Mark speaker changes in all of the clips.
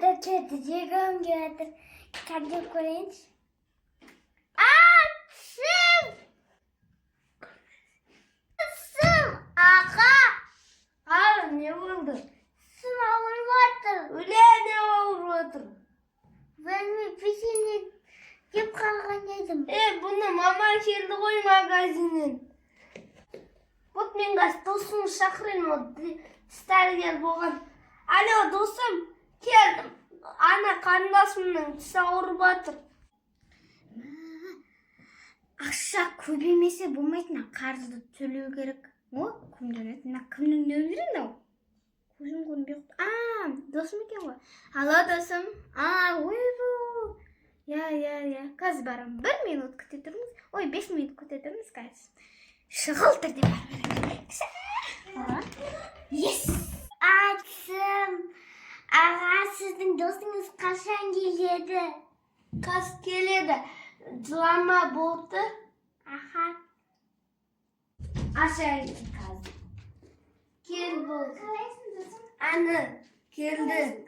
Speaker 1: da çatacağım gördüm. Kalbim koyayım. Sım. Aga.
Speaker 2: Aa, ne oldu?
Speaker 1: Sım ağırlattı.
Speaker 2: Öyle ne oldu?
Speaker 1: Ben bir şeyini yiyip kalkanyaydım.
Speaker 2: Bunu mama keldi koy magazinin. Bot men gaz dostum şakırın o star gel boğan. Alo dostum geldim. Ana kardeşimnin tisi ağrıp atır.
Speaker 1: Ақша көбеймесе болмайтын қарызды төлеу керек. О, кімден кімнің нөмірі мынау? Көзім көрінбей қалды. Досым екен ғой. Алло, досым. Ойбу. Я. Қазір барамын. 1 минут күте тұрыңыз. Ой, 5 минут күте тұрыңыз қазір. Шұғыл түрде барып. Yes. Атсым. Аға, сіздің досыңыз қашан келеді?
Speaker 2: Kaz keledi. Жылама болды.
Speaker 1: Аха.
Speaker 2: Aşağı gittim kaz. Gel болды.
Speaker 1: Қалайсың, досым?
Speaker 2: Anne geldi.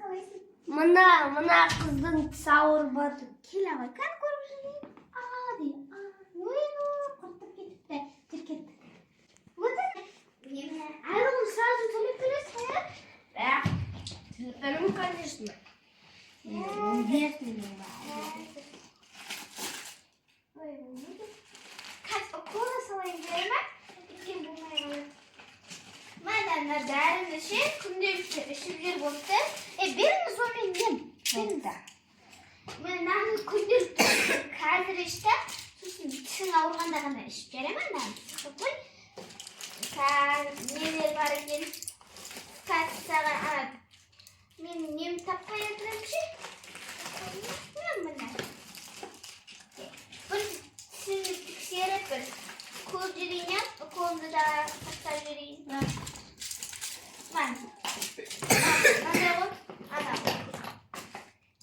Speaker 2: Mına kыздың тісі ауырып жатыр.
Speaker 1: Кел ағай, кән көріп жүрейін. Дейді. Ойбу, құрттып кетіпті. Жүр кеттік. Отыр. Айлығын сразу төлеп бересің, иә?
Speaker 2: Да. Телефоным, конечно. Интересный
Speaker 1: Қазір кола салайын бере ма? Кеткен болмай қалады. Мына дәріні ше, күнделікті ішіп жүр болыпты. Беріңіз онымен ем. Беріңіз. Мен наны күнделікті қазір ішті. Сосын тісің ауырғанда ғана ішіп жарамын наны. Сықып қой. Нелер бар екен. Қазір саған мен нем таппай отырам ше. Мына. Bir tişini tükseyerek bir kol жүрейін yap. Kolunu da taktар жүрейін. Мана ғой. Ана.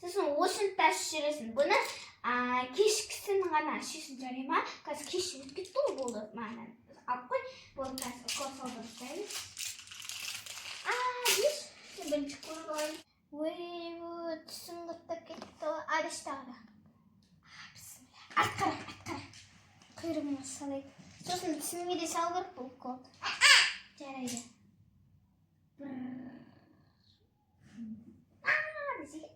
Speaker 1: Сосын осыны тасып жүресің. Бұны кешкісін ғана ішесің жарай ма? Қазір кеш өтіп кетті ғой болды. Мана алып қой. Болды қазір кол салдырып тастаймыз. Еш. Сен бірінші көріп алайын. Ой, түсім құрттап кетті. Арештағы да. Артқара. Құйрығыма салайын. Сосын тісіме де салғырып бұл кол. Жарайды. Десеге.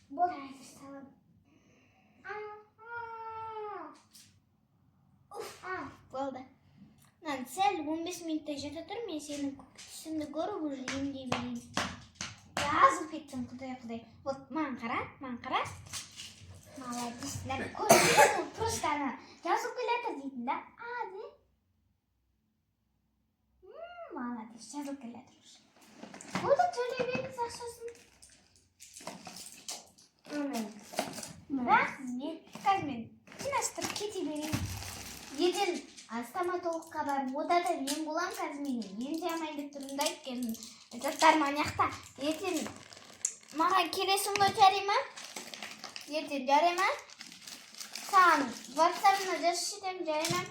Speaker 1: Болды. Салам. Болды. Сәл 15 минутта жата тұр, мен сенің түсіңді көріп уже емдей берейін. Жазып кеттім, құдай. Вот, маған қара. Молодец. Көріп, просто ана жазып келеді дейтін да. Де. Молодец, жазып келеді уже. Болды, төлей беріңіз ақшасын. Бірақ, мен жинастырып кете берейін. Ертең стоматологқа барып, ода да мен болам қазір менің емде амайын деп тұрында екен. Заттарым аяқта. Ертең маған келесің ғой жарай ма? Ертең жарай ма? Саған WhatsApp-ына жазып жетемін, жарай ма?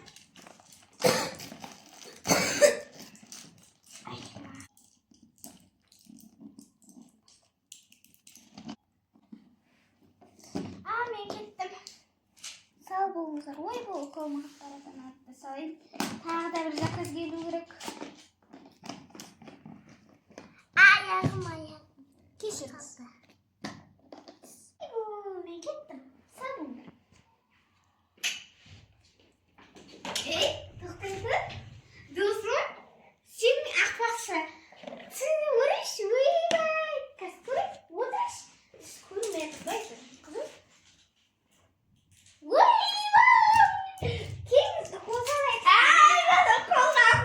Speaker 1: Мен кеттім. Сау болыңыздар. Ой, бұл қолыма қарадан атты салайын. Тағы да бір заказ келу керек. Аяғым. Кешіріңіз. Мен кеттім. Сау болыңдар. Тоқтайды. Досым, сенің ақпақшы. Сені өрейші, ойбай. Қазір көріп, отыраш. Көрмей қызбайсың. Қызым. Ойбай! Кеңізді қозалайды. Қолдан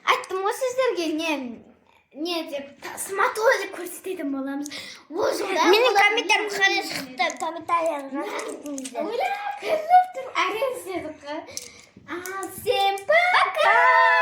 Speaker 1: Ayттым ғой сіздерге не деп стоматолог көрсететін боламыз.
Speaker 2: Менің комментариям қалай шықты? Комментарияны жазып кетіңіздер.
Speaker 1: Ойла, кіріп тұр, әрең сіздер. Всем пока!